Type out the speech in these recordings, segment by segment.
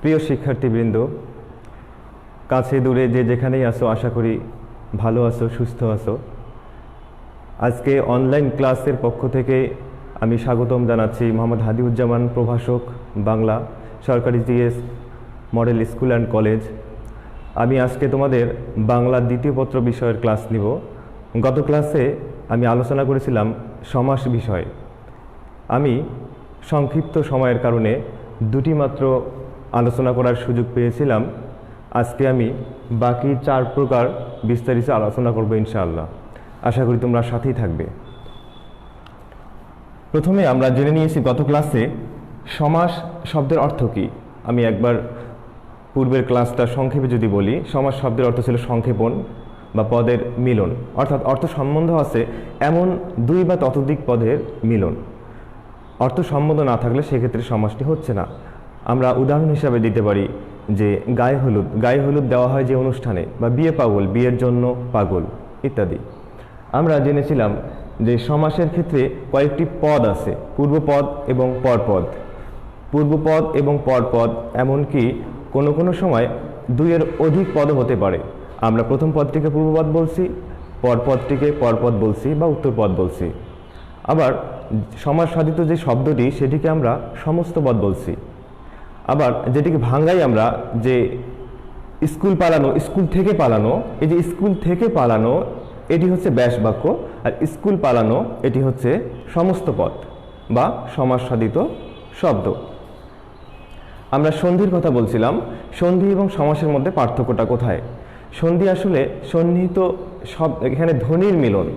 প্রিয় শিক্ষার্থীবৃন্দ, কাছে দূরে যে যেখানেই আসো, আশা করি ভালো আছো, সুস্থ আছো। আজকে অনলাইন ক্লাসের পক্ষ থেকে আমি স্বাগতম জানাচ্ছি মোহাম্মদ হাদিউজ্জামান, প্রভাষক, বাংলা, সরকারি GS model school and college. আমি আজকে তোমাদের বাংলা দ্বিতীয় পত্র বিষয়ের ক্লাস নিব। গত ক্লাসে আমি আলোচনা করেছিলাম সমাস বিষয়। আমি সংক্ষিপ্ত সময়ের কারণে দুটি মাত্র আলোচনা করার সুযোগ পেয়েছিলাম। আজকে আমি বাকি 4 প্রকার বিস্তারিত আলোচনা করব ইনশাআল্লাহ। আশা করি তোমরা সাথেই থাকবে। প্রথমে আমরা জেনে নিয়েছি গত ক্লাসে সমাস শব্দের অর্থ কী। আমি একবার পূর্বের ক্লাসটা সংক্ষেপে যদি বলি, সমাস শব্দের অর্থ ছিল সংক্ষেপণ বা পদের মিলন, অর্থাৎ অর্থ সম্বন্ধ আছে এমন 2 বা ততোধিক পদের মিলন। অর্থ সম্বন্ধ না থাকলে সেক্ষেত্রে সমাসটি হচ্ছে না। আমরা উদাহরণ হিসাবে দিতে পারি যে গায়ে হলুদ দেওয়া হয় যে অনুষ্ঠানে, বা বিয়ে পাগল, বিয়ের জন্য পাগল ইত্যাদি। আমরা জেনেছিলাম যে সমাসের ক্ষেত্রে কয়েকটি পদ আছে, পূর্বপদ এবং পরপদ। পূর্বপদ এবং পরপদ, এমনকি কোনো কোনো সময় 2-এর অধিক পদও হতে পারে। আমরা প্রথম পদটিকে পূর্বপদ বলছি, পরপদটিকে পরপদ বলছি বা উত্তরপদ বলছি। আবার সমাস সাধিত যে শব্দটি, সেটিকে আমরা সমস্ত পদ বলছি। আবার যেটিকে ভাঙ্গাই আমরা, যে স্কুল পালানো, স্কুল থেকে পালানো, এই যে স্কুল থেকে পালানো এটি হচ্ছে ব্যাস বাক্য, আর স্কুল পালানো এটি হচ্ছে সমস্ত পদ বা সমাস সাধিত শব্দ। আমরা সন্ধির কথা বলছিলাম। সন্ধি এবং সমাসের মধ্যে পার্থক্যটা কোথায়? সন্ধি আসলে সন্নিহিত শব্দ, এখানে ধ্বনির মিলন।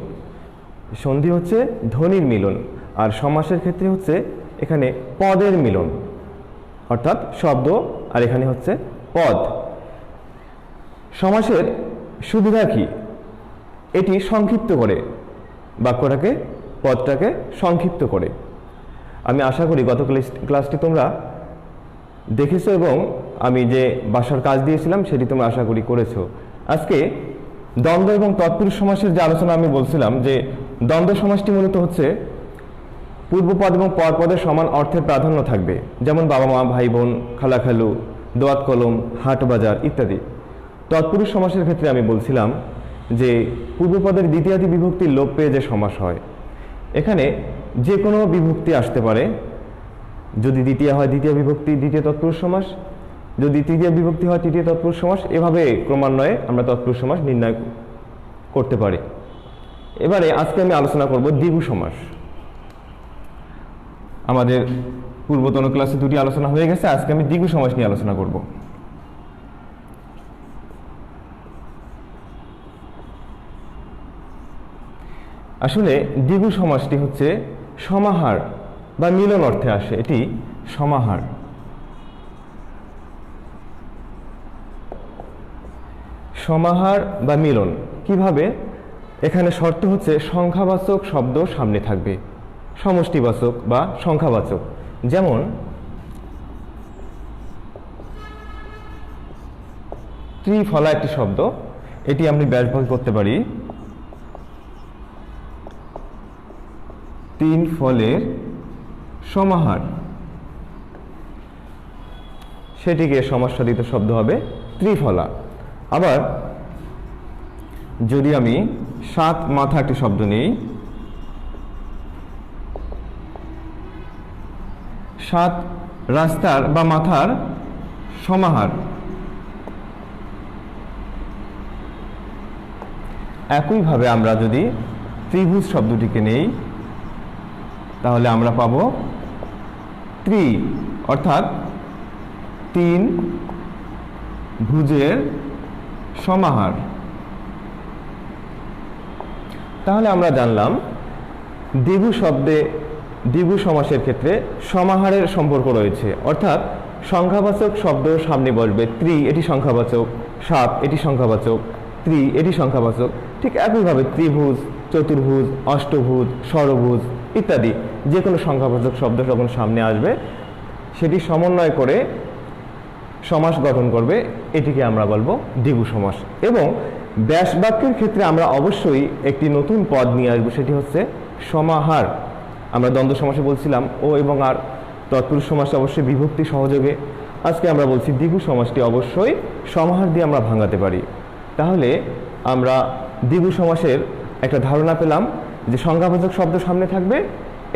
সন্ধি হচ্ছে ধ্বনির মিলন, আর সমাসের ক্ষেত্রে হচ্ছে এখানে পদের মিলন, অর্থাৎ শব্দ আর এখানে হচ্ছে পদ। সমাসের সুবিধা কি? এটি সংক্ষিপ্ত করে বাক্যটাকে, পদটাকে সংক্ষিপ্ত করে। আমি আশা করি গত ক্লাসটি তোমরা দেখেছো এবং আমি যে বাসার কাজ দিয়েছিলাম সেটি তোমরা আশা করি করেছো। আজকে দ্বন্দ্ব এবং তৎপুরুষ সমাসের যে আলোচনা আমি বলছিলাম, যে দ্বন্দ্ব সমাসটি মূলত হচ্ছে পূর্বপদ এবং পরপদের সমান অর্থের প্রাধান্য থাকবে, যেমন বাবা মা, ভাই বোন, খালা খালু, দোয়াত কলম, হাট বাজার ইত্যাদি। তৎপুরুষ সমাসের ক্ষেত্রে আমি বলছিলাম যে পূর্বপদের দ্বিতীয়াদি বিভক্তির লোপ পেয়ে যে সমাস হয়, এখানে যে কোনো বিভক্তি আসতে পারে। যদি দ্বিতীয় হয় দ্বিতীয় বিভক্তি, দ্বিতীয় তৎপুরুষ সমাস; যদি তৃতীয় বিভক্তি হয় তৃতীয় তৎপুরুষ সমাস। এভাবে ক্রমান্বয়ে আমরা তৎপুরুষ সমাস নির্ণয় করতে পারি। এবারে আজকে আমি আলোচনা করব দ্বিগু সমাস। আমাদের পূর্বতন ক্লাসে 2টি আলোচনা হয়ে গেছে, আজকে আমি দ্বিগু সমাস নিয়ে আলোচনা করব। আসলে দ্বিগু সমাসটি হচ্ছে সমাহার বা মিলন অর্থে আসে। এটি সমাহার। সমাহার বা মিলন কিভাবে? এখানে শর্ত হচ্ছে সংখ্যাবাচক শব্দ সামনে থাকবে, সমষ্টিবাচক বা সংখ্যাবাচক। যেমন ত্রিফলা একটি শব্দ, এটি আমি ব্যাসভাগ করতে পারি 3 ফলের সমাহার। সেটিকে সমাসসাধিত শব্দ হবে ত্রিফলা। আবার যদি আমি 7 মাথা একটি শব্দ নিই, 7 রাস্তার বা মাথার সমাহার। একইভাবে আমরা যদি ত্রিভুজ শব্দটিকে নেই, তাহলে আমরা পাব ত্রি, অর্থাৎ 3 ভুজের সমাহার। তাহলে আমরা জানলাম দ্বিগু শব্দে, দ্বিগু সমাসের ক্ষেত্রে সমাহারের সম্পর্ক রয়েছে, অর্থাৎ সংখ্যাবাচক শব্দ সামনে বসবে। ত্রি এটি সংখ্যাবাচক, 7 এটি সংখ্যাবাচক, ত্রি এটি সংখ্যাবাচক। ঠিক একইভাবে ত্রিভুজ, চতুর্ভুজ, অষ্টভুজ, ষড়ভুজ ইত্যাদি যে কোনো সংখ্যাবাচক শব্দ যখন সামনে আসবে, সেটি সমন্বয় করে সমাস গঠন করবে। এটিকে আমরা বলবো দ্বিগু সমাস। এবং ব্যাস বাক্যের ক্ষেত্রে আমরা অবশ্যই একটি নতুন পদ নিয়ে আসবো, সেটি হচ্ছে সমাহার। আমরা দ্বন্দ্ব সমাসে বলছিলাম ও এবং আর, তৎপুরুষ সমাসে অবশ্যই বিভক্তি সহযোগে। আজকে আমরা বলছি দ্বিগু সমাসটি অবশ্যই সমাহার দিয়ে আমরা ভাঙাতে পারি। তাহলে আমরা দ্বিগু সমাসের একটা ধারণা পেলাম যে সংজ্ঞাবাচক শব্দ সামনে থাকবে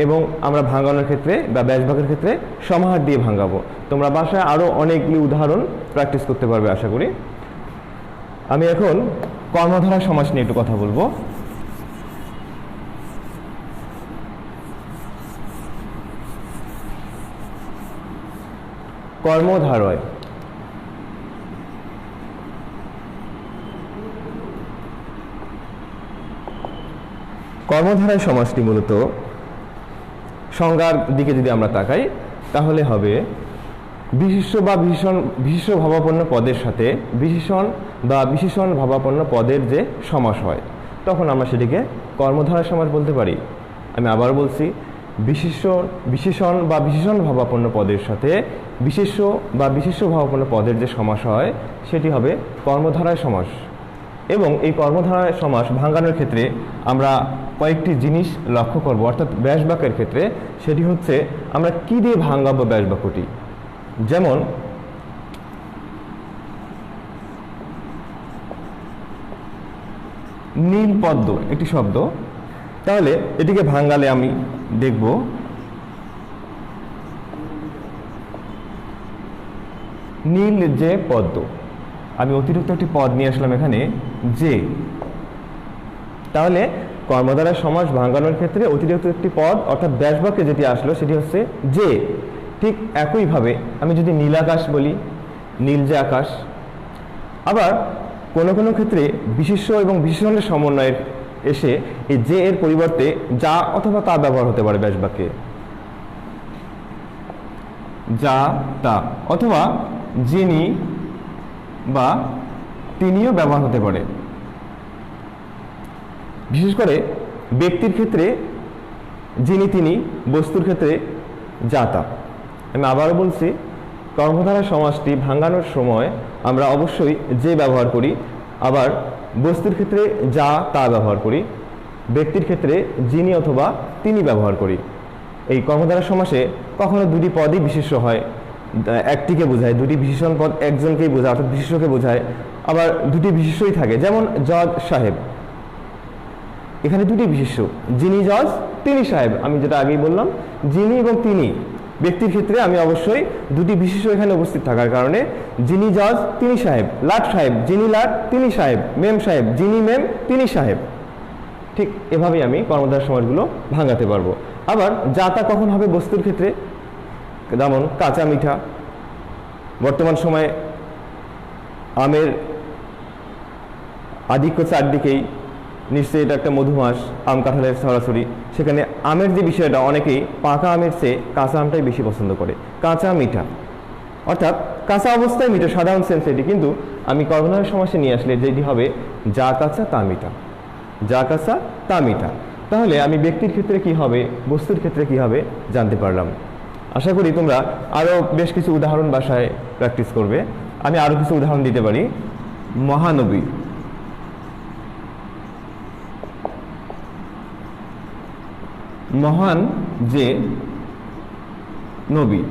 এবং আমরা ভাঙানোর ক্ষেত্রে বা ব্যাসভাগের ক্ষেত্রে সমাহার দিয়ে ভাঙাবো। তোমরা বাসায় আরও অনেকগুলি উদাহরণ প্র্যাকটিস করতে পারবে আশা করি। আমি এখন কর্মধারা সমাস নিয়ে একটু কথা বলবো। কর্মধারয় কর্মধারয় সমাসটি মূলত সংজ্ঞার দিকে যদি আমরা তাকাই তাহলে হবে বিশেষ্য বা বিশেষ্য ভাবাপন্ন পদের সাথে বিশেষণ বা বিশেষণ ভাবাপন্ন পদের যে সমাস হয় তখন আমরা সেটিকে কর্মধারয় সমাস বলতে পারি। আমি আবার বলছি, বিশেষণ বা বিশেষণ ভাবাপন্ন পদের সাথে বিশেষ্য বা বিশেষ্য ভাবাপন্ন পদের যে সমাস হয় সেটি হবে কর্মধারয় সমাস। এবং এই কর্মধারয় সমাস ভাঙানোর ক্ষেত্রে আমরা কয়েকটি জিনিস লক্ষ্য করব, অর্থাৎ ব্যাস বাক্যের ক্ষেত্রে সেটি হচ্ছে আমরা কি দিয়ে ভাঙাবো ব্যাস বাক্যটি। যেমন নীল পদ্ম একটি শব্দ, তাহলে এটিকে ভাঙালে আমি দেখব নীল যে পদ্ম, আমি অতিরিক্ত একটি পদ নিয়ে আসলাম এখানে যে। তাহলে কর্মধারয় সমাস ভাঙানোর ক্ষেত্রে অতিরিক্ত একটি পদ অর্থাৎ ব্যাস বাক্যে যেটি আসলো সেটি হচ্ছে যে। ঠিক একইভাবে আমি যদি নীল আকাশ বলি, নীল যে আকাশ। আবার কোনো কোনো ক্ষেত্রে বিশেষ্য এবং বিশেষণের সমন্বয়ের এসে এই যে এর পরিবর্তে যা অথবা তা ব্যবহার হতে পারে ব্যাস বাক্যে, যা তা অথবা যিনি বা তিনিও ব্যবহার হতে পারে। বিশেষ করে ব্যক্তির ক্ষেত্রে যিনি তিনি, বস্তুর ক্ষেত্রে যা তা। আমি আবারও বলছি, কর্মধারয় সমাসটি ভাঙানোর সময় আমরা অবশ্যই যে ব্যবহার করি, আবার বস্তুর ক্ষেত্রে যা তা ব্যবহার করি, ব্যক্তির ক্ষেত্রে যিনি অথবা তিনি ব্যবহার করি। এই কর্মধারয় সমাসে কখনো দুটি পদই বিশেষ্য হয়, একটিকে বোঝায়, দুটি বিশেষণ পদ একজনকেই বোঝায় অর্থাৎ বিশেষ্যকে বোঝায়। আবার দুটি বিশেষ্যই থাকে, যেমন জজ সাহেব, এখানে দুটি বিশেষ্য, যিনি জজ তিনি সাহেব। আমি যেটা আগেই বললাম, যিনি এবং তিনি। ব্যক্তির ক্ষেত্রে আমি অবশ্যই দুটি বিশেষ্য এখানে উপস্থিত থাকার কারণে যিনি জজ তিনি সাহেব, লাট সাহেব যিনি লাট তিনি সাহেব, মেম সাহেব যিনি মেম তিনি সাহেব। ঠিক এভাবেই আমি কর্মধারয় সমাসগুলো ভাঙাতে পারবো। আবার যা তা কখন হবে বস্তুর ক্ষেত্রে, যেমন কাঁচা মিঠা। বর্তমান সময়ে আমের আধিক্য চারদিকেই, নিশ্চয়ই এটা একটা মধুমাস, আম কাঁঠালের ছড়াছড়ি। সেখানে আমের যে বিষয়টা, অনেকেই পাকা আমের চেয়ে কাঁচা আমটাই বেশি পছন্দ করে। কাঁচা মিঠা অর্থাৎ কাঁচা অবস্থায় মিঠা, সাধারণ সেন্স এটি, কিন্তু আমি কর্মধারয় সমাসে নিয়ে আসলে যেটি হবে যা কাঁচা তা মিঠা, যা কাঁচা তা মিঠা। তাহলে আমি ব্যক্তির ক্ষেত্রে কি হবে, বস্তুর ক্ষেত্রে কি হবে জানতে পারলাম। আশা করি তোমরা আরও বেশ কিছু উদাহরণ বাসায় প্র্যাকটিস করবে। আমি আরও কিছু উদাহরণ দিতে পারি। মহানবী, মহান যে নবী,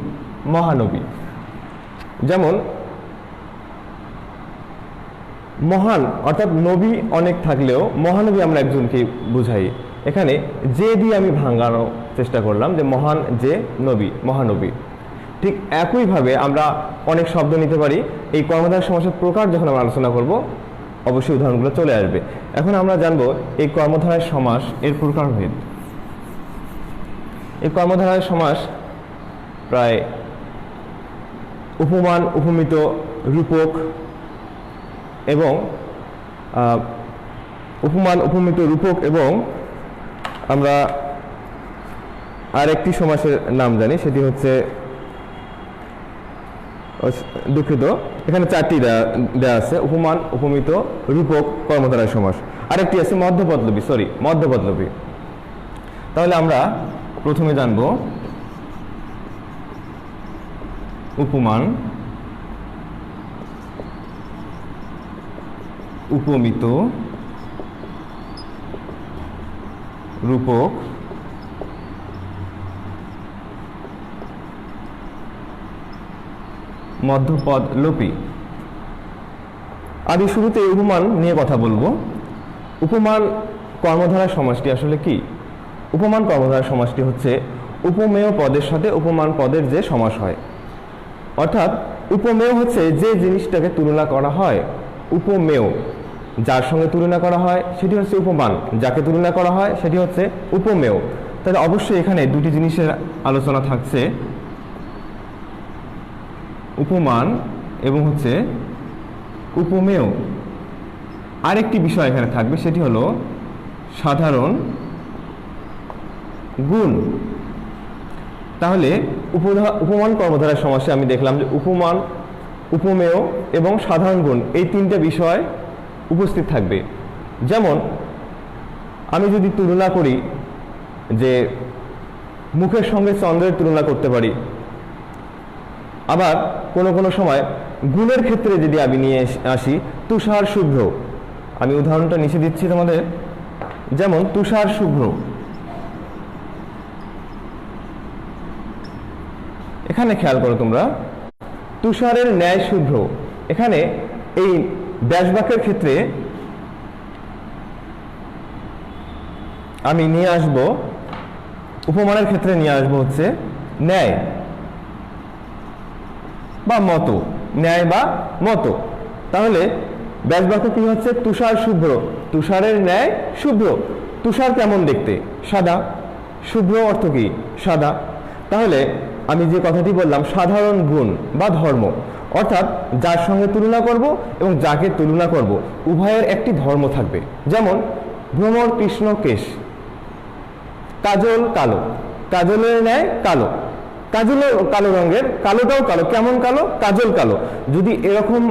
মহানবী। যেমন মহান অর্থাৎ নবী অনেক থাকলেও মহানবী আমরা একজনকে বুঝাই। এখানে যে দিয়ে আমি ভাঙানোর চেষ্টা করলাম যে মহান যে নবী, মহানবী। ঠিক একইভাবে আমরা অনেক শব্দ নিতে পারি। এই কর্মধারয় সমাসের প্রকার যখন আমরা আলোচনা করব অবশ্যই উদাহরণগুলো চলে আসবে। এখন আমরা জানবো এই কর্মধারয় সমাস এর প্রকারভেদ। এই কর্মধারয় সমাস প্রায় উপমান, উপমিত, রূপক এবং উপমান, উপমিত, রূপক এবং আমরা আরেকটি সমাসের নাম জানি, সেটি হচ্ছে, দুঃখিত, এখানে চারটি দেওয়া আছে, উপমান, উপমিত, রূপক, কর্মধারয় সমাস। আরেকটি আছে মধ্যপদলোপী, মধ্যপদলোপী। তাহলে আমরা প্রথমে জানব উপমান, উপমিত, রূপক, মধ্যপদ লোপী। আমি শুরুতে উপমান নিয়ে কথা বলবো। উপমান কর্মধারয় সমাসটি আসলে কি? উপমান কর্মধারয় সমাসটি হচ্ছে উপমেয় পদের সাথে উপমান পদের যে সমাস হয়। অর্থাৎ উপমেয় হচ্ছে যে জিনিসটাকে তুলনা করা হয়, উপমেয় যার সঙ্গে তুলনা করা হয় সেটি হচ্ছে উপমান, যাকে তুলনা করা হয় সেটি হচ্ছে উপমেয়। তাহলে অবশ্যই এখানে দুটি জিনিসের আলোচনা থাকছে, উপমান এবং হচ্ছে উপমেয়। আরেকটি বিষয় এখানে থাকবে, সেটি হলো সাধারণ গুণ। তাহলে উপমান কর্মধারয় সমাসে আমি দেখলাম যে উপমান, উপমেয় এবং সাধারণ গুণ এই তিনটা বিষয় উপস্থিত থাকবে। যেমন আমি যদি তুলনা করি যে মুখের সঙ্গে চন্দ্রের তুলনা করতে পারি, আবার কোনো কোনো সময় গুণের ক্ষেত্রে যদি আমি নিয়ে আসি তুষার শুভ্র, আমি উদাহরণটা নিচে দিচ্ছি তোমাদের। যেমন তুষার শুভ্র, এখানে খেয়াল করো তোমরা, তুষারের ন্যায় শুভ্র। এখানে এই ব্যাসবাক্যের ক্ষেত্রে আমি নিয়ে আসব, উপমানের ক্ষেত্রে নিয়ে আসব হচ্ছে ন্যায় বা মতো, ন্যায় বা মতো। তাহলে ব্যাসবাক্য কি হচ্ছে? তুষার শুভ্র, তুষারের ন্যায় শুভ্র। তুষার কেমন দেখতে? সাদা। শুভ্র অর্থ কি? সাদা। তাহলে আমি যে কথাটি বললাম সাধারণ গুণ বা ধর্ম, অর্থাৎ যার সঙ্গে তুলনা করব এবং যাকে তুলনা করব উভয়ের একটি ধর্ম থাকবে। যেমন ভ্রমর কৃষ্ণ কেশ, কাজল কালো, কাজলের ন্যায় কালো, কাজলও কালো রঙের, কালোটাও কালো। কেমন কালো? কাজল কালো। যদি এরকম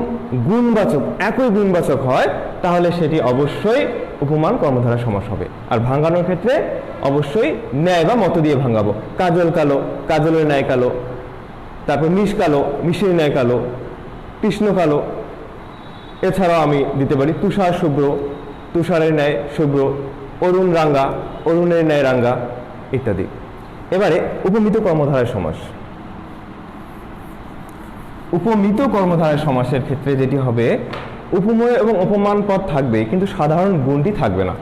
গুণবাচক, একই গুণবাচক হয় তাহলে সেটি অবশ্যই উপমান কর্মধারয় সমাস হবে। আর ভাঙানোর ক্ষেত্রে অবশ্যই ন্যায় বা মত দিয়ে ভাঙাবো। কাজল কালো, কাজলের ন্যায় কালো। তারপর মিশ কালো, মিশের ন্যায় কালো। কৃষ্ণ কালো। এছাড়াও আমি দিতে পারি তুষার শুভ্র, তুষারের ন্যায় শুভ্র। অরুণ রাঙ্গা, অরুণের ন্যায় রাঙ্গা ইত্যাদি। এবারে উপমিত কর্মধারয় সমাস। উপমিত কর্মধারয় সমাসের ক্ষেত্রে যেটি হবে, উপমেয় এবং উপমান পদ থাকবে কিন্তু সাধারণ গুণটি থাকবে না,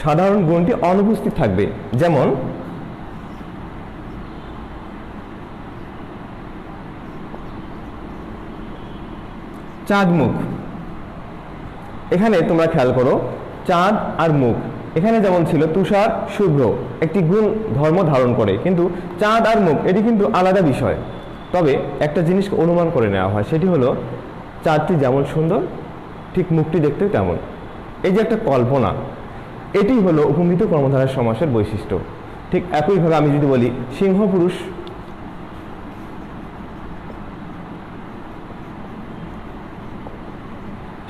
সাধারণ গুণটি অনুপস্থিত থাকবে। যেমন চাঁদ মুখ। এখানে তোমরা খেয়াল করো, চাঁদ আর মুখ, এখানে যেমন ছিল তুষার শুভ্র, একটি গুণ ধর্ম ধারণ করে, কিন্তু চাঁদ আর মুখ এটি কিন্তু আলাদা বিষয়। তবে একটা জিনিসকে অনুমান করে নেওয়া হয়, সেটি হলো চাঁদটি যেমন সুন্দর ঠিক মুখটি দেখতেও তেমন। এই যে একটা কল্পনা, এটি হলো উপমিত কর্মধারয় সমাসের বৈশিষ্ট্য। ঠিক একইভাবে আমি যদি বলি সিংহ পুরুষ,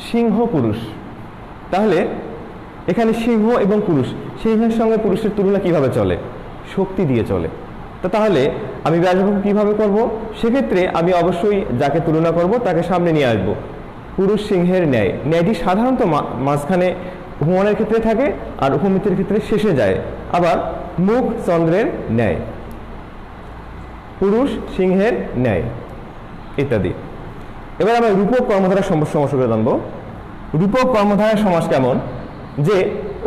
সিংহ পুরুষ, তাহলে এখানে সিংহ এবং পুরুষ, সিংহের সঙ্গে পুরুষের তুলনা কিভাবে চলে? শক্তি দিয়ে চলে। তাহলে আমি ব্যাসবাক্য কিভাবে করব? সেক্ষেত্রে আমি অবশ্যই যাকে তুলনা করব তাকে সামনে নিয়ে আসব। পুরুষ সিংহের ন্যায়, ন্যায়টি সাধারণত মাঝখানে উপমানের ক্ষেত্রে থাকে আর উপমিতের ক্ষেত্রে শেষে যায়। আবার মুখ চন্দ্রের ন্যায়, পুরুষ সিংহের ন্যায় ইত্যাদি। এবার আমরা রূপক কর্মধারয় সমাসকে জানবো। রূপক কর্মধারয় সমাস কেমন? যে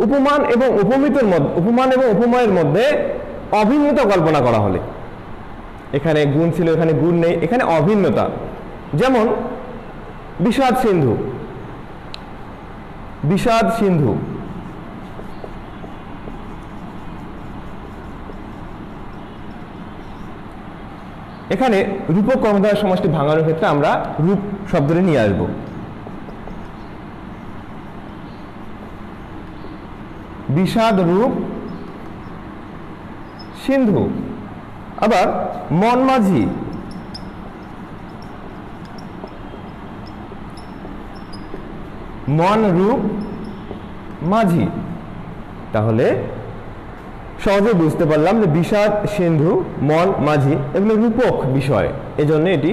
উপমান এবং উপমিতের মধ্যে, উপমান এবং উপমায়ের মধ্যে অভিন্নতা কল্পনা করা হলে, এখানে গুণ ছিল এখানে গুণ নেই, এখানে অভিন্নতা। যেমন বিষাদ সিন্ধু, বিষাদ সিন্ধু, এখানে রূপক কর্মধারয় সমাসটি ভাঙানোর ক্ষেত্রে আমরা রূপ শব্দটি নিয়ে আসব। বিষাদ রূপ সিন্ধু। আবার মন মাঝি, মন রূপ মাঝি। তাহলে সহজে বুঝতে পারলাম যে বিষাদ সিন্ধু, মন মাঝি এগুলো রূপক বিষয়, এজন্য এটি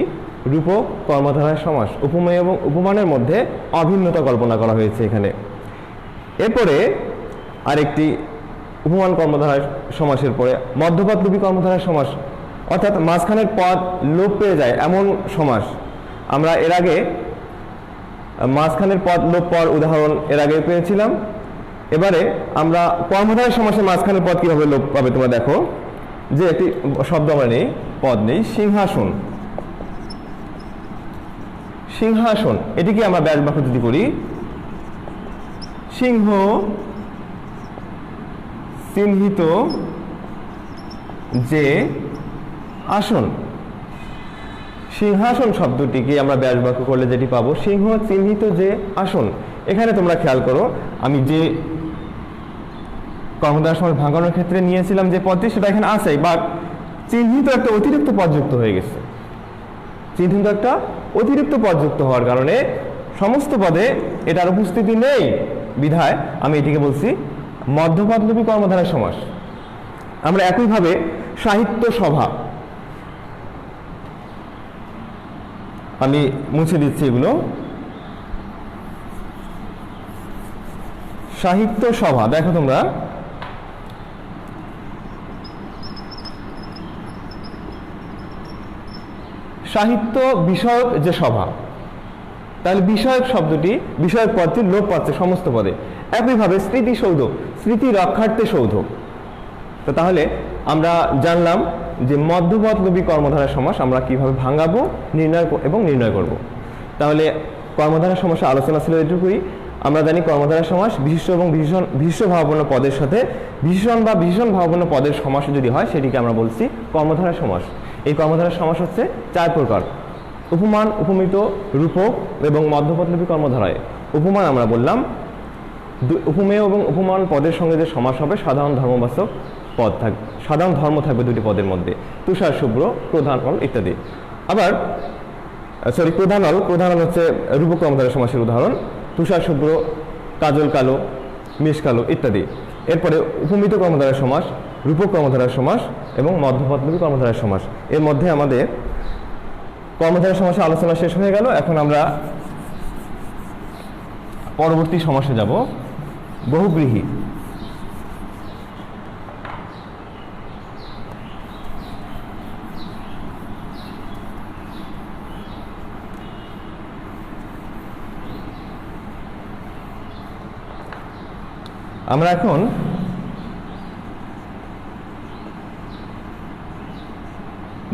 রূপক কর্মধারয় সমাস। উপমেয় এবং উপমানের মধ্যে অভিন্নতা কল্পনা করা হয়েছে এখানে। এরপরে আরেকটি উপমান কর্মধারয় সমাসের পরে মধ্যপদলোপী কর্মধারয় সমাস অর্থাৎ মাঝখানের পদ লোপ পেয়ে যায় এমন সমাস। আমরা এর আগে মাঝখানের পদ লোপ পাওয়ার উদাহরণ এর আগে পেয়েছিলাম। এবারে আমরা কর্মধারয় সমাসের মাঝখানের পদ কিভাবে লোপ পাবে তোমরা দেখো, যে একটি শব্দ আমরা নেই, পদ নেই, সিংহাসন। সিংহাসন এটিকে আমরা ব্যাস বাক্য যদি করি, সিংহ চিহ্নিত যে আসন। সিংহাসন শব্দটিকে আমরা ব্যাস বাক্য করলে যেটি পাবো, সিংহ চিহ্নিত যে আসন। এখানে তোমরা খেয়াল করো, আমি যে কর্মধারয় সমাস ভাঙানোর ক্ষেত্রে নিয়েছিলাম যে পদটি, সেটা এখানে আছে, বাট চিহ্নিত একটা অতিরিক্ত পদ যুক্ত হয়ে গেছে। চিহ্নিত একটা অতিরিক্ত পদ যুক্ত হওয়ার কারণে সমস্ত পদে এটার উপস্থিতি নেই, বিধায় আমি এটিকে বলছি মধ্যপদলোপী কর্মধারয় সমাস। আমরা একইভাবে সাহিত্য সভা, আমি মুছে দিচ্ছি এগুলো, সাহিত্য সভা দেখো তোমরা, সাহিত্য বিষয়ক যে সভা, তাহলে বিষয়ক শব্দটি, বিষয়ক পদটি লোপ পাচ্ছে সমস্ত পদে। একইভাবে স্মৃতিসৌধ, স্মৃতি রক্ষার্থে সৌধ। তো তাহলে আমরা জানলাম যে মধ্যপদলোপী কর্মধারয় সমাস আমরা কিভাবে ভাঙাবো, নির্ণয় করব। তাহলে কর্মধারয় সমাসের আলোচনা ছিল এটুকুই। আমরা জানি কর্মধারয় সমাস বিশিষ্ট এবং বিশিষ্ট ভাবাপন্ন পদের সাথে বিশেষণ বা বিশেষণ ভাবাপন্ন পদের সমাস যদি হয়, সেটিকে আমরা বলছি কর্মধারয় সমাস। এই কর্মধারয় সমাস হচ্ছে 4 প্রকার: উপমান, উপমিত, রূপক এবং মধ্যপদলোপী কর্মধারয়। উপমান আমরা বললাম, উপমেয় এবং উপমান পদের সঙ্গে যে সমাস হবে, সাধারণ ধর্মবাচক পদ থাকবে, সাধারণ ধর্ম থাকবে দুটি পদের মধ্যে, তুষার শুভ্র, প্রধান অল ইত্যাদি। আবার প্রধান অল হচ্ছে রূপক কর্মধারয় সমাসের উদাহরণ, তুষার শুভ্র, কাজল কালো, মেষ কালো ইত্যাদি। এরপরে উপমিত কর্মধারয় সমাস, রূপক কর্মধারয় সমাস এবং মধ্যপদলোপী কর্মধারয় সমাস। এর মধ্যে আমাদের কর্মধারয় সমাসের আলোচনা শেষ হয়ে গেল। এখন আমরা পরবর্তী সমাসে যাব, বহুব্রীহি। আমরা এখন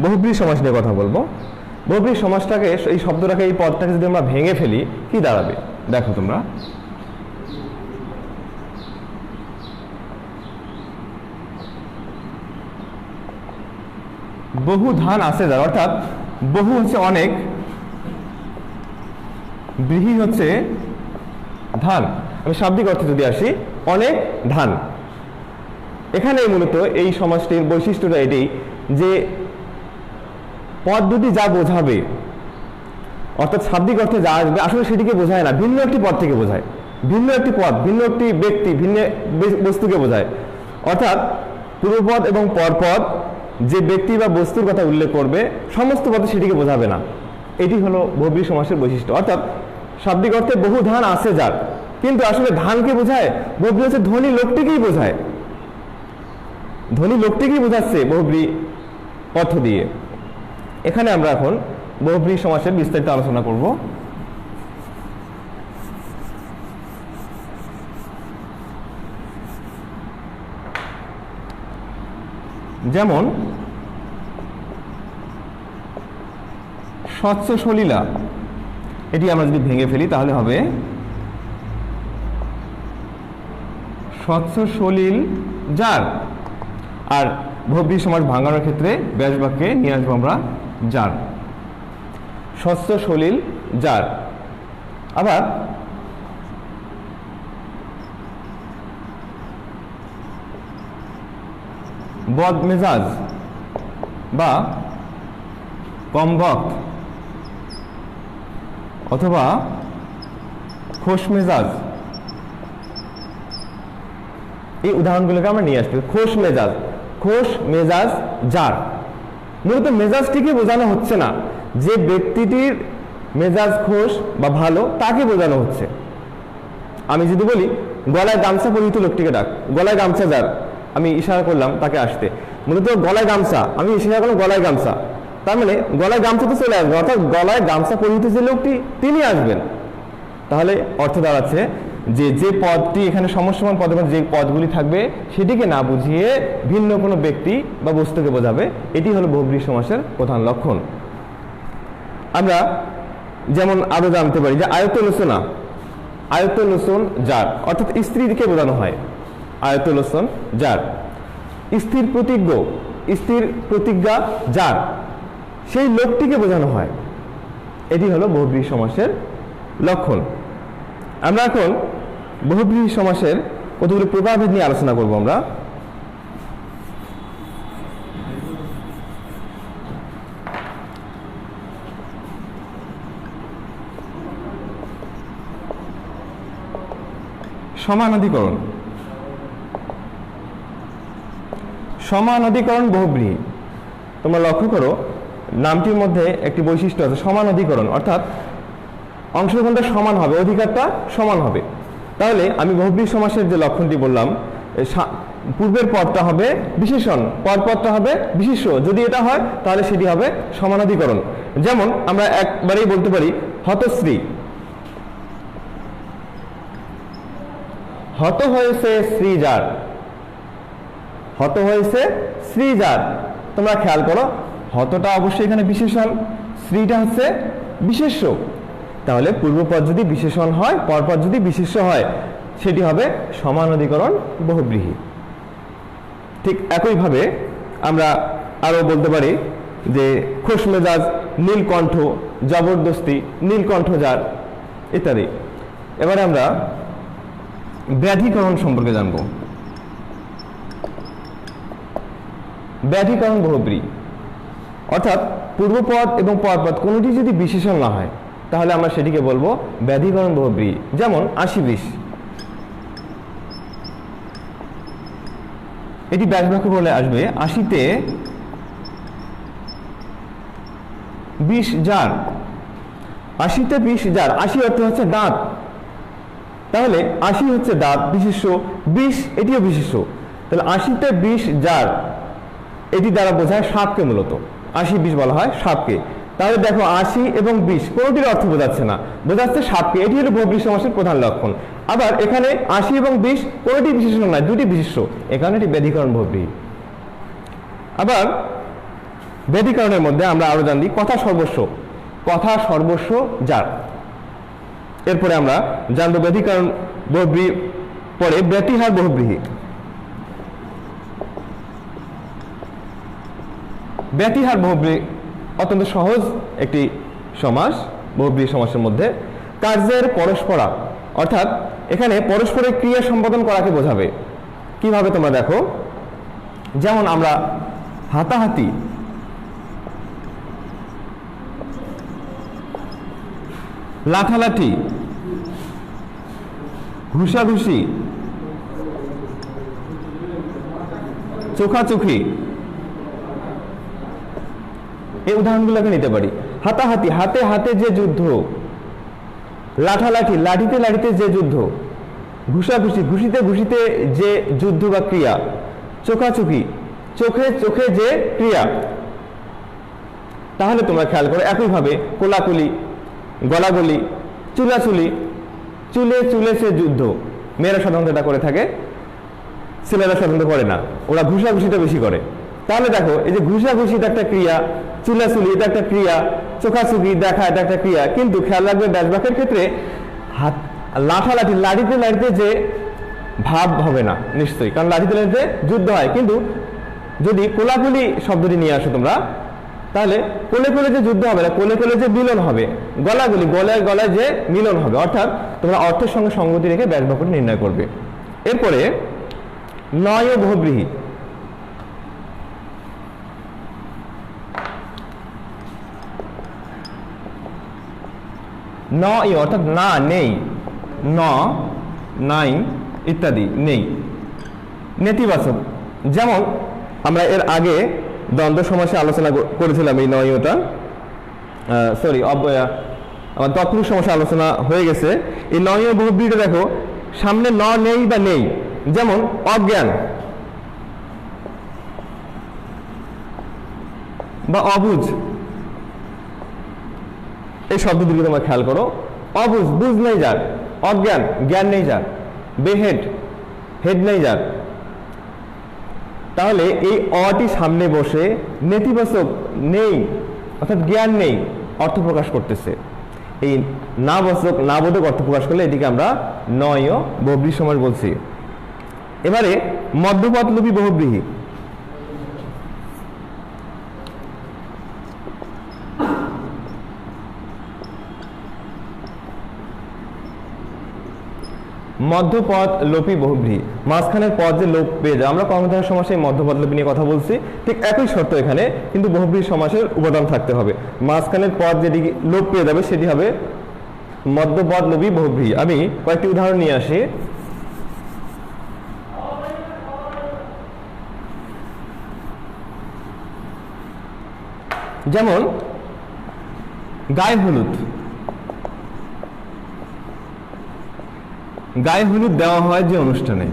বহুব্রীহি সমাস নিয়ে কথা বলবো। বহুব্রীহি সমাসটাকে, এই শব্দটাকে, এই পদটাকে যদি আমরা ভেঙে ফেলি, কি দাঁড়াবে দেখো তোমরা। বহু ধান আছে যার, অর্থাৎ বহু হচ্ছে অনেক, ব্রীহি হচ্ছে ধান। আমি শাব্দিক অর্থে যদি আসি, অনেক ধান। এখানে মূলত এই সমাসটির বৈশিষ্ট্যটা এটাই যে পদ দুটি যা বোঝাবে, অর্থাৎ শাব্দিক অর্থে যা আসবে, আসলে সেটিকে বোঝায় না, ভিন্ন একটি পদ থেকে বোঝায়, ভিন্ন একটি পদ, ভিন্ন একটি ব্যক্তি, ভিন্ন বস্তুকে বোঝায়। অর্থাৎ পূর্বপদ এবং পরপদ যে ব্যক্তি বা বস্তুর কথা উল্লেখ করবে, সমস্ত পদে সেটিকে বোঝাবে না। এটি হলো বহুব্রীহি সমাসের বৈশিষ্ট্য। অর্থাৎ শাব্দিক অর্থে বহু ধান আছে যার, কিন্তু আসলে ধানকে বোঝায়, বহুব্রীহি হচ্ছে ধনী লোকটিকেই বোঝায়, ধনী লোকটিকেই বোঝাচ্ছে বহুব্রীহি অর্থ দিয়ে। এখানে আমরা এখন বহুব্রীহি সমাসের বিস্তারিত আলোচনা করব। যেমন স্বচ্ছ সলিলা, এটি আমরা যদি ভেঙে ফেলি তাহলে হবে স্বচ্ছ সলিল যার। আর বহুব্রীহি সমাস ভাঙানোর ক্ষেত্রে ব্যাস বাক্যে নিয়ে আসবো আমরা যার, স্বচ্ছ সলিল যার। আবার বদমেজাজ বা কমবক্ত অথবা খোশমেজাজ, এই উদাহরণগুলোকে আমরা নিয়ে আসতে। খোশ মেজাজ যার, মূলত মেজাজটিকে বোঝানো হচ্ছে না, যে ব্যক্তিটির মেজাজ খোশ বা ভালো তাকে বোঝানো হচ্ছে। আমি যদি বলি গলায় গামছা পরিহিত লোকটিকে ডাক, গলায় গামছা যার, আমি ইশারা করলাম তাকে আসতে, মূলত গলায় গামছা, আমি এসে গেলাম গলায় গামছা, তার মানে গলায় গামছা তো চলে আসবে, অর্থাৎ গলায় গামছা পরিহিত যে লোকটি তিনি আসবেন। তাহলে অর্থ দাঁড়াচ্ছে যে যে পদটি এখানে সমস্যমান পদের মধ্যে যে পদগুলি থাকবে সেটিকে না বুঝিয়ে ভিন্ন কোনো ব্যক্তি বা বস্তুকে বোঝাবে, এটি হলো বহুব্রীহি সমাসের প্রধান লক্ষণ। আমরা যেমন আরো জানতে পারি যে আয়তলোচনা, আয়তলোচন যার, অর্থাৎ স্ত্রীকে বোঝানো হয় আয়তলোচন যার। স্থির প্রতিজ্ঞ, স্থির প্রতিজ্ঞা যার, সেই লোকটিকে বোঝানো হয়। এটি হলো বহুব্রীহি সমাসের লক্ষণ। আমরা এখন বহুব্রীহি সমাসের কতগুলো প্রকারভেদ নিয়ে আলোচনা করব। আমরা সমানাধিকরণ, সমানাধিকরণ বহুব্রীহি। তোমরা লক্ষ্য করো নামটির মধ্যে একটি বৈশিষ্ট্য আছে, সমানাধিকরণ, অর্থাৎ অংশগ্রহণটা সমান হবে, অধিকারটা সমান হবে। তাহলে আমি বহুব্রীহি সমাসের যে লক্ষণটি বললাম, পূর্বের পদটা হবে বিশেষণ, পরপদটা হবে বিশেষ্য। যদি এটা হয় তাহলে সেটি হবে সমানাধিকরণ। যেমন আমরা একবারেই বলতে পারি হতশ্রী, হত হয়েছে শ্রী যার, হত হয়েছে শ্রী যার। তোমরা খেয়াল করো হতটা অবশ্যই এখানে বিশেষণ, শ্রীটা হচ্ছে বিশেষ্য। তাহলে পূর্বপদ যদি বিশেষণ হয়, পরপদ যদি বিশেষ্য হয়, সেটি হবে সমানাধিকরণ বহুব্রীহি। ঠিক একইভাবে আমরা আরো বলতে পারি যে খোশ মেজাজ, নীলকণ্ঠ, জবরদস্তি, নীলকণ্ঠ যার ইত্যাদি। এবারে আমরা ব্যাধিকরণ সম্পর্কে জানব। ব্যাধিকরণ বহুব্রীহি অর্থাৎ পূর্বপদ এবং পরপদ কোনোটি যদি বিশেষণ না হয় তাহলে আমরা সেটিকে বলবো ব্যাধিকরণ বহুব্রীহি। যেমন 80-20, এটি ব্যাসবাক্য বলে আসবে 80-তে 20 যার, 80-তে 20 যার। 80 অর্থ হচ্ছে দাঁত, তাহলে 80 হচ্ছে দাঁত বিশেষ্য, 20 এটিও বিশেষ্য। তাহলে 80-তে 20 যার, এটি দ্বারা বোঝায় সাপকে, মূলত 80-20 বলা হয় সাপকে। তাহলে দেখো 80 এবং 20 কোনোটির অর্থ বোঝাচ্ছে না, বোঝাচ্ছে সাপকে। এটি হলো বহুব্রীহি সমাসের প্রধান লক্ষণ। আবার এখানে 80 এবং 20 কোনোটি বিশেষণ নয়, দুটি বিশেষ্য, এখানে এটি ব্যাধিকরণ বহুব্রীহি। আবার ব্যাধিকরণের মধ্যে আমরা আরো জানি কথা সর্বস্ব, কথা সর্বস্ব যার। এরপরে আমরা জানবো ব্যাধিকরণ বহুব্রীহি, পরে ব্যতিহার বহুব্রীহি। ব্যতিহার বহুব্রীহি অত্যন্ত সহজ একটি সমাস বহুব্রীহি সমাসের মধ্যে। কার্যের পরস্পরা, অর্থাৎ এখানে পরস্পরের ক্রিয়া সম্পাদন করাকে বোঝাবে। কিভাবে তোমরা দেখো, যেমন আমরা হাতাহাতি, লাঠালাঠি, ঘুষাঘুষি, চোখাচোখি, এই উদাহরণগুলোকে নিতে পারি। হাতাহাতি, হাতে হাতে যে যুদ্ধ, লাঠালাঠি, লাঠিতে লাঠিতে যে যুদ্ধ, ঘুষাঘুষি, ঘুষিতে ঘুষিতে যে যুদ্ধ বা ক্রিয়া, চোখাচোখি, চোখে চোখে যে ক্রিয়া। তাহলে তোমরা খেয়াল করো একইভাবে কোলাকুলি, গলাগলি, চুলাচুলি, চুলে চুলে সে যুদ্ধ। মেয়েরা সাধারণত এটা করে থাকে, ছেলেরা সাধারণত করে না, ওরা ঘুষাঘুষিটা বেশি করে। তাহলে দেখো এই যে ঘুষাঘুষি এটা একটা ক্রিয়া, চুলাচুলি এটা একটা ক্রিয়া, চোখাচুখি দেখা এটা একটা ক্রিয়া। কিন্তু খেয়াল রাখবে ব্যাসবাক্যের ক্ষেত্রে লাঠালাঠি, লাঠিতে লাঠিতে যে ভাব হবে না নিশ্চয়ই, কারণ লাঠিতে লাঠিতে যুদ্ধ হয়। কিন্তু যদি কোলাকুলি শব্দটি নিয়ে আসো তোমরা, তাহলে কোলে কোলে যে যুদ্ধ হবে না, কোলে কোলে যে মিলন হবে, গলাগুলি, গলায় গলায় যে মিলন হবে। অর্থাৎ তোমরা অর্থের সঙ্গে সঙ্গতি রেখে ব্যাসবাক্যটি নির্ণয় করবে। এরপরে নয় বহুব্রীহি। ন অর্থাৎ না, নেই, ন, নাই ইত্যাদি, নেই। নেতিবাচক, যেমন আমরা এর আগে দ্বন্দ্ব সমাসে আলোচনা করেছিলাম এই নয়টা, সরি আমার তৎপুরুষ সমাসে আলোচনা হয়ে গেছে। এই নয় বহুব্রীহিটা দেখো সামনে ন নেই বা নেই, যেমন অজ্ঞান, বা অবুঝ, এই শব্দ দুটো তোমরা খেয়াল করো। অবুঝ, বুঝ নেই যার, অজ্ঞান, জ্ঞান নেই যার, বেহেড, হেড নেই যার। তাহলে এই অটি সামনে বসে নেতিবাচক নেই অর্থাৎ জ্ঞান নেই অর্থ প্রকাশ করতেছে। এই নাবাচক নাবোধক অর্থ প্রকাশ করলে এটিকে আমরা নয় বহুব্রীহি সমাস বলছি। এবারে মধ্যপদ লোপী বহুব্রীহি। মধ্যপদ লোপী বহুব্রীহি, মাঝখানের পদ যে লোপ পেয়ে যায়। আমরা কর্মধারয় সমাসে মধ্যপদ লোপী নিয়ে কথা বলছি, ঠিক একই শর্ত এখানে, কিন্তু বহুব্রীহি সমাসের উপাদান থাকতে হবে। মাঝখানের পদ যেটি লোপ পেয়ে যাবে সেটি হবে মধ্যপদ লোপী বহুব্রীহি। আমি কয়েকটি উদাহরণ নিয়ে আসি। যেমন গায়ে হলুদ, গায়ে হলুদ দেওয়া হয় যে অনুষ্ঠানে,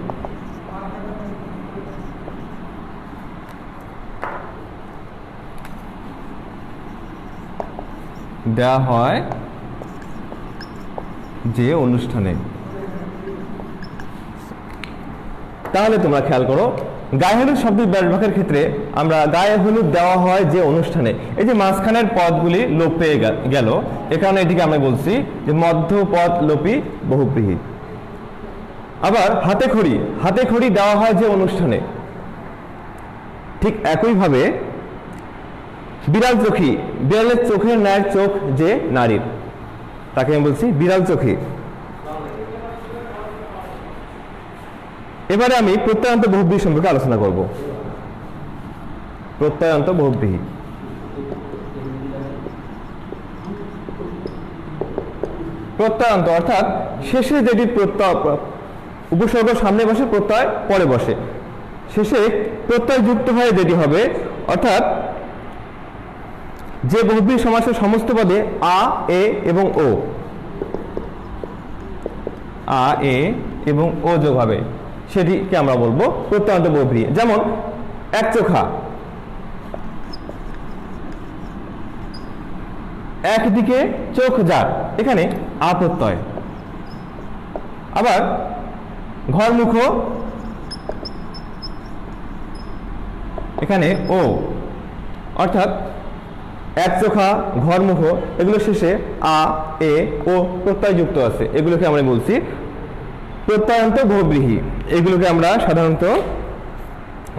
দেওয়া হয় যে অনুষ্ঠানে। তাহলে তোমরা খেয়াল করো, গায়ে হলুদ শব্দের ব্যবহারের ক্ষেত্রে আমরা গায়ে হলুদ দেওয়া হয় যে অনুষ্ঠানে, এই যে মাঝখানের পদগুলি লোপ পেয়ে গেল, এ কারণে এটিকে আমরা বলছি যে মধ্যপদ লোপী বহুব্রীহি। আবার হাতে খড়ি, হাতে খড়ি দেওয়া হয় যে অনুষ্ঠানে, ঠিক একইভাবে বিড়াল চোখী, বিড়ালের চোখের ন্যায় চোখ যে নারীর, তাকে আমি বলছি বিড়াল চোখী। এবারে আমি প্রত্যয়ান্ত বহুব্রীহি সম্পর্কে আলোচনা করব। প্রত্যয়ান্ত বহুব্রীহি, প্রত্যয়ান্ত অর্থাৎ শেষে যেটি প্রত্যয়, উপসর্গ সামনে বসে, প্রত্যয় পরে বসে, শেষে প্রত্যয় যুক্ত হয়ে যেটি হবে, অর্থাৎ যে বহুব্রীহি সমাসের সমস্ত পদে আ, এ এবং ও, আ, এ এবং ও যোগ হবে, সেটিকে আমরা বলবো প্রত্যয়ান্ত বহুব্রীহি। যেমন একচোখা, একদিকে চোখ যার, এখানে আ প্রত্যয়। আবার ঘরমুখ, এখানে ও, অর্থাৎ একচোখা, ঘরমুখ, এগুলো শেষে আ, এ, ও প্রত্যয় যুক্ত আছে, এগুলোকে আমরা বলছি প্রত্যয়ান্ত বহুব্রীহি। এগুলোকে আমরা সাধারণত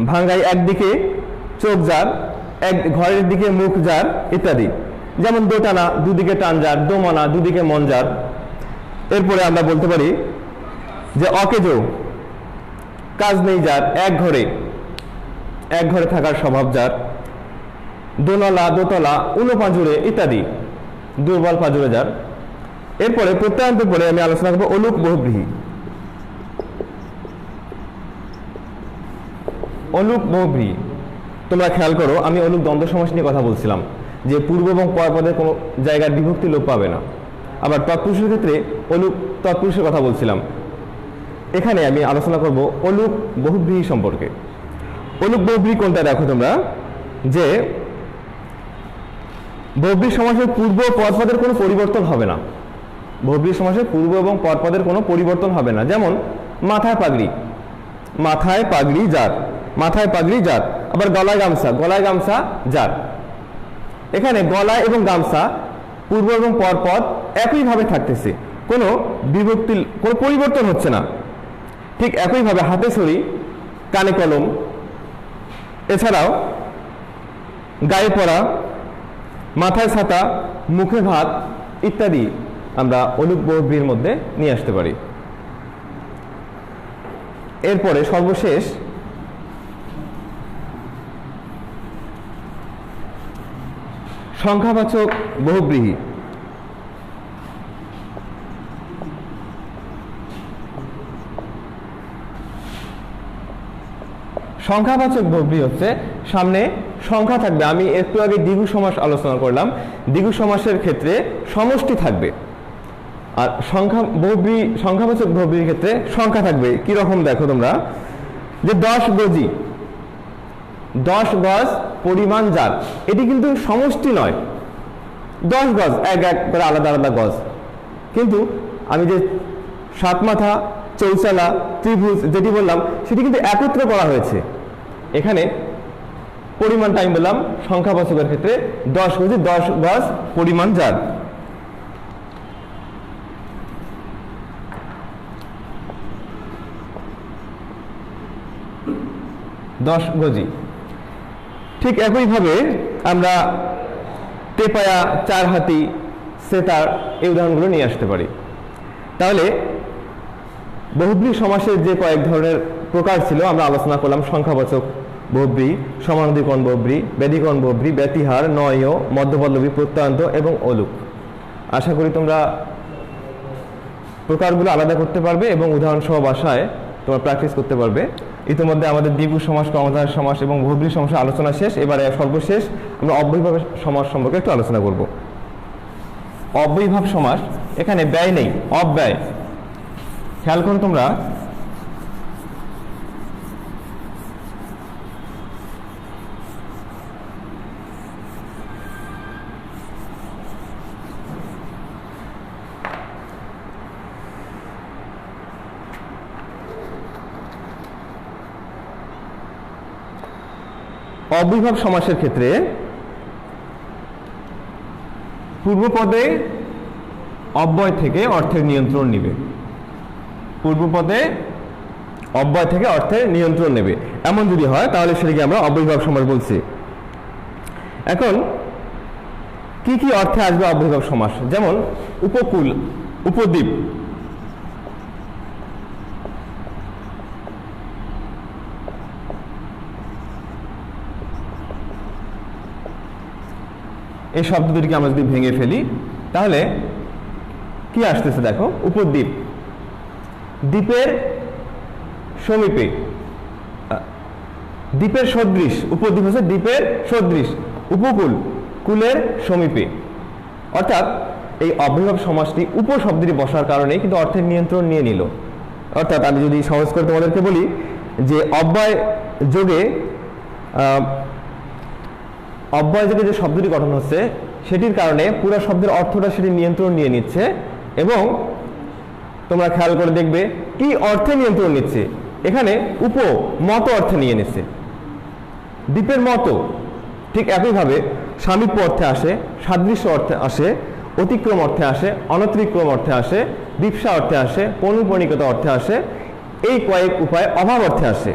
ভাঙ্গাই একদিকে চোখ যার, এক ঘরের দিকে মুখ যার ইত্যাদি। যেমন দোটানা, দুদিকে টান যার, দোমানা, দুদিকে মন যার। এরপরে আমরা বলতে পারি যে অকেজো, কাজ নেই যার, এক ঘরে থাকার স্বভাব যার। দোনলা, দোতলা, উনো পাঁজুরে ইত্যাদি, দুর্বল পাঁজুরে যার। এরপরে প্রত্যয়ান্ত পরে আমি আলোচনা করবো অলুক বহুব্রীহি। অলুক বহুব্রীহি, তোমরা খেয়াল করো, আমি অলুক দ্বন্দ্ব সমাস নিয়ে কথা বলছিলাম যে পূর্ব এবং পর পদের কোনো জায়গার বিভক্তি লোপ পাবে না। আবার তৎপুরুষের ক্ষেত্রে অলুক তৎপুরুষের কথা বলছিলাম। এখানে আমি আলোচনা করব অলুক বহুব্রীহি সম্পর্কে। অলুক বহুব্রীহি কোনটা দেখো তোমরা, যে বহুব্রীহি সমাসের পূর্ব পরপদের কোনো পরিবর্তন হবে না, বহুব্রীহি সমাসের পূর্ব এবং পরপদের কোনো পরিবর্তন হবে না। যেমন মাথায় পাগড়ি, মাথায় পাগড়ি যার, মাথায় পাগড়ি যার। আবার গলায় গামছা, গলায় গামছা যার। এখানে গলায় এবং গামছা পূর্ব এবং পরপদ একইভাবে থাকতেছে, কোনো বিভক্তি, কোনো পরিবর্তন হচ্ছে না। ঠিক একইভাবে হাতে ছড়ি, কানে কলম, এছাড়াও গায়ে পরা, মাথায় ছাতা, মুখে ভাত ইত্যাদি আমরা অলুক বহুব্রীহির মধ্যে নিয়ে আসতে পারি। এরপরে সর্বশেষ সংখ্যাবাচক বহুব্রীহি। সংখ্যাবাচক বহুব্রীহি হচ্ছে সামনে সংখ্যা থাকবে। আমি একটু আগে দ্বিগু সমাস আলোচনা করলাম, দ্বিগু সমাসের ক্ষেত্রে সমষ্টি থাকবে, আর সংখ্যাবাচক বহুব্রীহির ক্ষেত্রে সংখ্যা থাকবে। কি রকম দেখো তোমরা, যে 10 গজি, 10 গজ পরিমাণ যার, এটি কিন্তু সমষ্টি নয়। 10 গজ এক এক করে আলাদা আলাদা গজ, কিন্তু আমি যে 7 মাথা চৌচালা ত্রিভুজ যেটি বললাম সেটি কিন্তু একত্র করা হয়েছে। এখানে পরিমাণটা আমি বললাম সংখ্যাবাচকের ক্ষেত্রে 10 গজ, 10 গজ পরিমাণ যার। দশ গজি। ঠিক একইভাবে আমরা তেপায়া, চার হাতি, সেতার এই উদাহরণগুলো নিয়ে আসতে পারি। তাহলে বহুব্রী সমাসের যে কয়েক ধরনের প্রকার ছিল আমরা আলোচনা করলাম, সংখ্যাবাচক বহুব্রী, সমানাধিকরণ বহুব্রী, ব্যধিকরণ বহুব্রী, ব্যতিহার, নয়, মধ্যপল্লবী, প্রত্যয়ান্ত এবং অলুক। আশা করি তোমরা প্রকারগুলো আলাদা করতে পারবে এবং উদাহরণসহ ভাষায় তোমরা প্র্যাকটিস করতে পারবে। ইতিমধ্যে আমাদের দ্বিগু সমাস, কর্মধারয় সমাস এবং বহুব্রী সমাসের আলোচনা শেষ। এবারে সর্বশেষ আমরা অব্যয়ীভাব সমাস সম্পর্কে একটু আলোচনা করব। অব্যয়ীভাব সমাস, এখানে ব্যয় নেই, অব্যয়। খেয়াল করো তোমরা, অব্যয়ীভাব সমাসের ক্ষেত্রে পূর্বপদে অব্যয় থেকে অর্থের নিয়ন্ত্রণ নেবে। পূর্বপদে অব্যয় থেকে অর্থের নিয়ন্ত্রণ নেবে, এমন যদি হয় তাহলে সেটাকে আমরা অব্যয়ীভাব সমাস বলছি। এখন কি কি অর্থে আসবে অব্যয়ীভাব সমাস? যেমন উপকূল, উপদ্বীপ, এই শব্দ দুটিকে আমরা যদি ভেঙে ফেলি তাহলে কি আসতেছে দেখো, উপদ্বীপ, দ্বীপের সমীপে, দ্বীপের সদৃশ, উপদ্বীপ হচ্ছে দ্বীপের সদৃশ, উপকূল, কুলের সমীপে। অর্থাৎ এই অব্যয়ীভাব সমাসটি উপশব্দটি বসার কারণে কিন্তু অর্থের নিয়ন্ত্রণ নিয়ে নিল। অর্থাৎ আমি যদি সহজ করে তোমাদেরকে বলি যে অব্যয় যোগে যে শব্দটি গঠন হচ্ছে সেটির কারণে পুরো শব্দের অর্থটা সেটি নিয়ন্ত্রণ নিয়ে নিচ্ছে। এবং তোমরা খেয়াল করে দেখবে কি অর্থে নিয়ন্ত্রণ নিচ্ছে, এখানে উপ মত অর্থে নিয়ে নিচ্ছে, দ্বীপের মতো। ঠিক একইভাবে সামীপ্য অর্থে আসে, সাদৃশ্য অর্থে আসে, অতিক্রম অর্থে আসে, অনতিক্রম অর্থে আসে, দীপসা অর্থে আসে, পৌনঃপুনিকতা অর্থে আসে, এই কয়েক উপায় অভাব অর্থে আসে।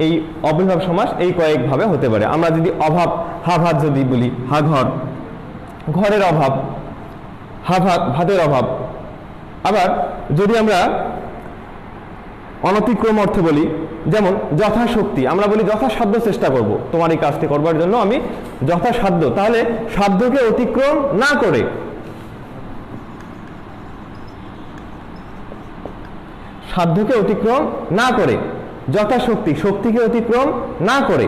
এই অব্যয়ীভাব সমাস এই কয়েকভাবে হতে পারে। আমরা যদি অভাব, হাভাত যদি বলি, হাঘর, ঘরের অভাব, হাভাত, ভাতের অভাব। আবার যদি আমরা অনতিক্রম অর্থে বলি, যেমন যথাশক্তি, আমরা বলি যথাসাধ্য চেষ্টা করব তোমার এই কাজটি করবার জন্য, আমি যথাসাধ্য, তাহলে সাধ্যকে অতিক্রম না করে, সাধ্যকে অতিক্রম না করে, যথাশক্তি, শক্তিকে অতিক্রম না করে,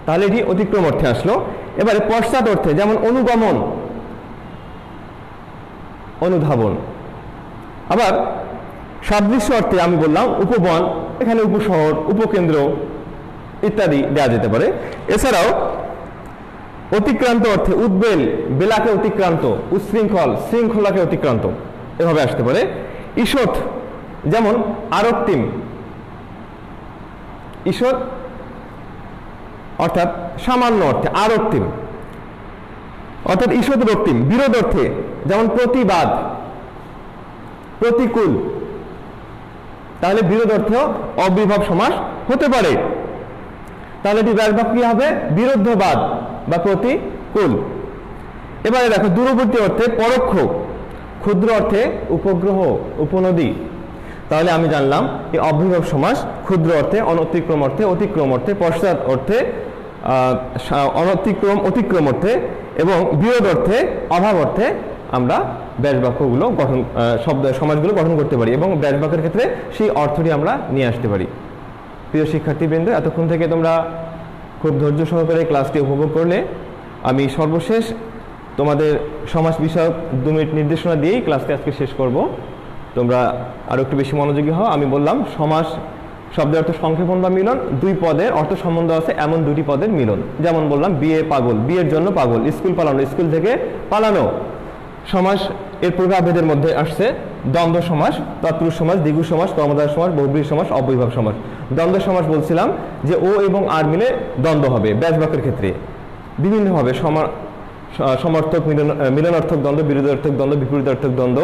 তাহলে এটি অতিক্রম অর্থে আসলো। এবারে পশ্চাৎ অর্থে, যেমন অনুগমন, অনুধাবন। আবার সাদৃশ্য অর্থে আমি বললাম উপবন, এখানে উপশহর, উপকেন্দ্র ইত্যাদি দেওয়া যেতে পারে। এছাড়াও অতিক্রান্ত অর্থে উদ্বেল, বেলাকে অতিক্রান্ত, উচ্ছৃঙ্খল, শৃঙ্খলাকে অতিক্রান্ত, এভাবে আসতে পারে। ঈষৎ, যেমন আরক্তিম, ঈষৎ অর্থাৎ সামান্য অর্থে, আরক্তিম অর্থাৎ ঈষৎ রক্তিম। বিরোধ অর্থে, যেমন প্রতিবাদ, প্রতিকূল, তাহলে বিরোধ অর্থেও অব্যয়ীভাব সমাস হতে পারে। তাহলে এটি ব্যাসভাব কি হবে? বিরুদ্ধবাদ বা প্রতিকূল। এবারে দেখো দূরবর্তী অর্থে পরোক্ষ, ক্ষুদ্র অর্থে উপগ্রহ, উপনদী। তাহলে আমি জানলাম এই অব্যয়ীভাব সমাস ক্ষুদ্র অর্থে, অনতিক্রম অর্থে, অতিক্রম অর্থে, পশ্চাৎ অর্থে, অনতিক্রম, অতিক্রম অর্থে এবং বিরোধ অর্থে, অভাব অর্থে আমরা ব্যাসবাক্যগুলো গঠন, শব্দ সমাজগুলো গঠন করতে পারি এবং ব্যাসবাক্যের ক্ষেত্রে সেই অর্থটি আমরা নিয়ে আসতে পারি। প্রিয় শিক্ষার্থীবৃন্দ, এতক্ষণ থেকে তোমরা খুব ধৈর্য সহকারে ক্লাসটি উপভোগ করলে। আমি সর্বশেষ তোমাদের সমাজ বিষয়ক 2 মিনিট নির্দেশনা দিয়েই ক্লাসটি আজকে শেষ করব। তোমরা আরও একটু বেশি মনোযোগী হও। আমি বললাম সমাস শব্দের অর্থ সংক্ষেপণ বা মিলন, দুই পদের অর্থ সম্বন্ধ আছে এমন দুটি পদের মিলন। যেমন বললাম বিয়ে পাগল, বিয়ের জন্য পাগল, স্কুল পালানো, স্কুল থেকে পালানো। সমাস এর প্রকারভেদের মধ্যে আসছে দ্বন্দ্ব সমাস, তৎপুরুষ সমাস, দ্বিগু সমাস, কর্মধারয় সমাস, বহুব্রীহি সমাস, অব্যয়ীভাব সমাস। দ্বন্দ্ব সমাস বলছিলাম যে ও এবং আর মিলে দ্বন্দ্ব হবে ব্যাস বাক্যের ক্ষেত্রে বিভিন্নভাবে, সমর্থক মিলনার্থক দ্বন্দ্ব, বিরোধার্থক দ্বন্দ্ব, বিপরীতার্থক দ্বন্দ্ব,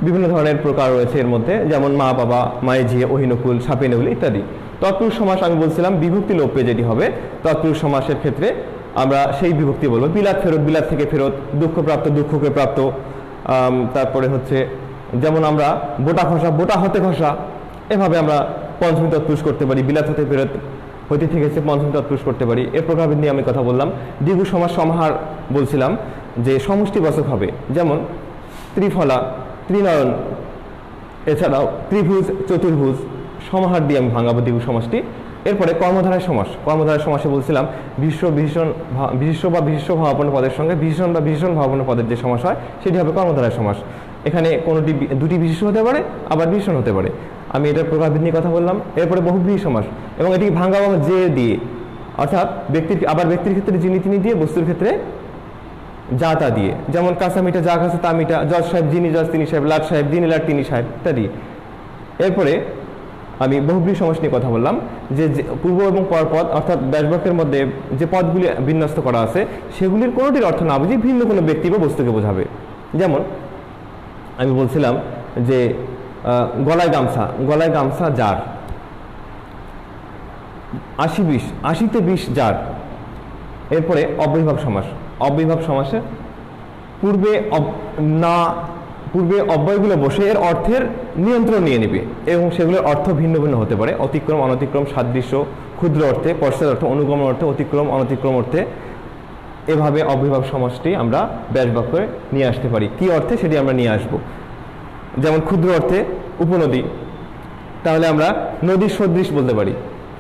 বিভিন্ন ধরনের প্রকার রয়েছে এর মধ্যে, যেমন মা বাবা, মায়ে ঝিয়ে, অহিনকুল, সাপে নেউল ইত্যাদি। তৎপুরুষ সমাস আমি বলছিলাম বিভক্তি লোপ পেয়ে যেটি হবে, তৎপুরুষ সমাসের ক্ষেত্রে আমরা সেই বিভক্তি বলবো, বিলাত ফেরত, বিলাত থেকে ফেরত, দুঃখপ্রাপ্ত, দুঃখকে প্রাপ্ত। তারপরে হচ্ছে যেমন আমরা বোটা খসা, বোটা হতে খসা, এভাবে আমরা পঞ্চমী তৎপুরুষ করতে পারি, বিলাত হতে ফেরত, হইতে থেকেছে পঞ্চমী তৎপুরুষ করতে পারি। এর প্রকারভেদ নিয়ে আমি কথা বললাম। দ্বিগু সমাস সমাহার বলছিলাম যে সমষ্টিবাচক হবে, যেমন ত্রিফলা, ত্রিনয়ন, এছাড়াও ত্রিভুজ, চতুর্ভুজ, সমাহার দিয়ে আমি ভাঙাবো দ্বিগু সমাসটি। এরপরে কর্মধারয় সমাস, কর্মধারয় সমাসে বলছিলাম বিশেষ্য বা বিশেষ্য ভাবাপন্ন পদের সঙ্গে বিশেষণ বা বিশেষণ ভাবাপন্ন পদের যে সমাস হয় সেটি হবে কর্মধারয় সমাস। এখানে কোনোটি দুটি বিশেষ্য হতে পারে, আবার বিশেষণ হতে পারে। আমি এটার প্রকারভেদ নিয়ে কথা বললাম। এরপরে বহুব্রীহি সমাস, এবং এটিকে ভাঙাবো যে দিয়ে, অর্থাৎ ব্যক্তির ক্ষেত্রে যিনি তিনি দিয়ে, বস্তুর ক্ষেত্রে যা তা দিয়ে, যেমন কাঁচা মিঠা, যা কাঁচা তা মিঠা, জজ সাহেব যিনি জজ তিনি সাহেব, লাট সাহেব যিনি লাট তিনি সাহেব ইত্যাদি। এরপরে আমি বহুব্রীহি সমাস নিয়ে কথা বললাম যে পূর্ব এবং পরপদ অর্থাৎ ব্যাসবাক্যের মধ্যে যে পদগুলি বিন্যস্ত করা আছে সেগুলির কোনোটির অর্থ না বুঝি ভিন্ন কোনো ব্যক্তি বা বস্তুকে বোঝাবে। যেমন আমি বলছিলাম যে গলায় গামছা, গলায় গামছা যার, 80-20, 80-তে 20 যার। এরপরে অব্যয়ীভাব সমাস, অব্যয়ীভাব সমাসে পূর্বে অব্যয়গুলো বসে এর অর্থের নিয়ন্ত্রণ নিয়ে নেবে এবং সেগুলোর অর্থ ভিন্ন ভিন্ন হতে পারে, অতিক্রম, অনতিক্রম, সাদৃশ্য, ক্ষুদ্র অর্থে, পশ্চাৎ অর্থে, অনুগমন অর্থে, অতিক্রম, অনতিক্রম অর্থে। এভাবে অব্যয়ীভাব সমাসটি আমরা ব্যাস বাক্যে নিয়ে আসতে পারি। কি অর্থে সেটি আমরা নিয়ে আসব, যেমন ক্ষুদ্র অর্থে উপনদী, তাহলে আমরা নদীর সদৃশ বলতে পারি।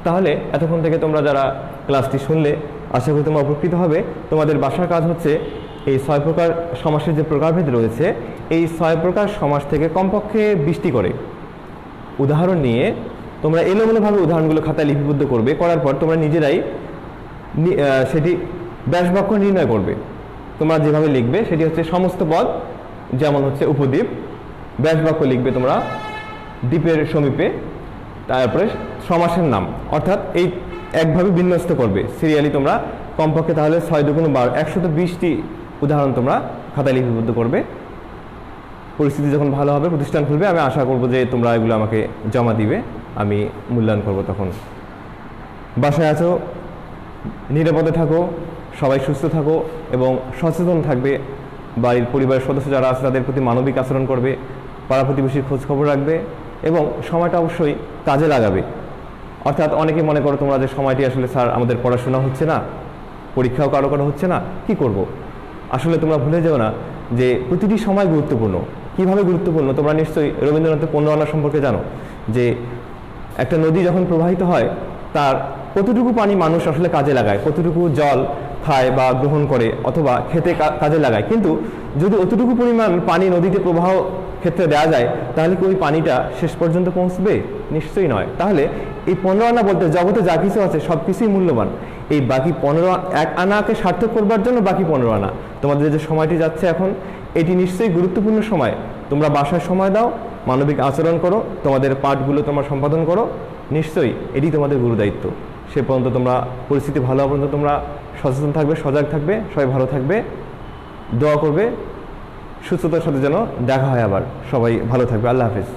তাহলে এতক্ষণ থেকে তোমরা যারা ক্লাসটি শুনলে আশা করি তোমরা উপকৃত হবে। তোমাদের বাসার কাজ হচ্ছে এই 6 প্রকার সমাসের যে প্রকারভেদ রয়েছে এই 6 প্রকার সমাস থেকে কমপক্ষে 20টি করে উদাহরণ নিয়ে তোমরা এলোমেলোভাবে উদাহরণগুলো খাতায় লিপিবদ্ধ করবে। করার পর তোমরা নিজেরাই সেটি ব্যাস বাক্য নির্ণয় করবে। তোমরা যেভাবে লিখবে সেটি হচ্ছে সমস্ত পদ, যেমন হচ্ছে উপদ্বীপ, ব্যাস বাক্য লিখবে তোমরা দ্বীপের সমীপে, তারপরে সমাসের নাম, অর্থাৎ এই একভাবে বিন্যস্ত করবে সিরিয়ালি তোমরা কমপক্ষে। তাহলে 6 × 2 = 12, 120টি উদাহরণ তোমরা খাতায় লিপিবদ্ধ করবে। পরিস্থিতি যখন ভালো হবে, প্রতিষ্ঠান খুলবে, আমি আশা করব যে তোমরা এগুলো আমাকে জমা দিবে, আমি মূল্যায়ন করব। তখন বাসায় আছো, নিরাপদে থাকো, সবাই সুস্থ থাকো এবং সচেতন থাকবে। বাড়ির পরিবারের সদস্য যারা আছে তাদের প্রতি মানবিক আচরণ করবে, পাড়া প্রতিবেশীর খোঁজ খবর রাখবে এবং সময়টা অবশ্যই কাজে লাগাবে। অর্থাৎ অনেকে মনে করো তোমরা যে সময়টি আসলে স্যার আমাদের পড়াশোনা হচ্ছে না, পরীক্ষাও কারো কারো হচ্ছে না, কি করব। আসলে তোমরা ভুলে যাও না যে প্রতিটি সময় গুরুত্বপূর্ণ। কিভাবে গুরুত্বপূর্ণ তোমরা নিশ্চয়ই রবীন্দ্রনাথের 15 আনা সম্পর্কে জানো, যে একটা নদী যখন প্রবাহিত হয় তার কতটুকু পানি মানুষ আসলে কাজে লাগায়, কতটুকু জল খায় বা গ্রহণ করে অথবা খেতে কাজে লাগায়, কিন্তু যদি অতটুকু পরিমাণ পানি নদীতে প্রবাহ ক্ষেত্রে দেওয়া যায় তাহলে কি ওই পানিটা শেষ পর্যন্ত পৌঁছবে? নিশ্চয়ই নয়। তাহলে এই 15 আনা বলতে জগতে যা কিছু আছে সব কিছুই মূল্যবান। এই বাকি 1 আনাকে সার্থক করবার জন্য বাকি 15 আনা, তোমাদের যে সময়টি যাচ্ছে এখন, এটি নিশ্চয়ই গুরুত্বপূর্ণ সময়। তোমরা বাসায় সময় দাও, মানবিক আচরণ করো, তোমাদের পাঠগুলো তোমরা সম্পাদন করো, নিশ্চয়ই এটি তোমাদের গুরুদায়িত্ব। সে পর্যন্ত তোমরা পরিস্থিতি ভালো হওয়া পর্যন্ত তোমরা সচেতন থাকবে, সজাগ থাকবে, সবাই ভালো থাকবে, দোয়া করবে সুস্থতার সাথে যেন দেখা হয় আবার। সবাই ভালো থাকবে। আল্লাহ হাফেজ।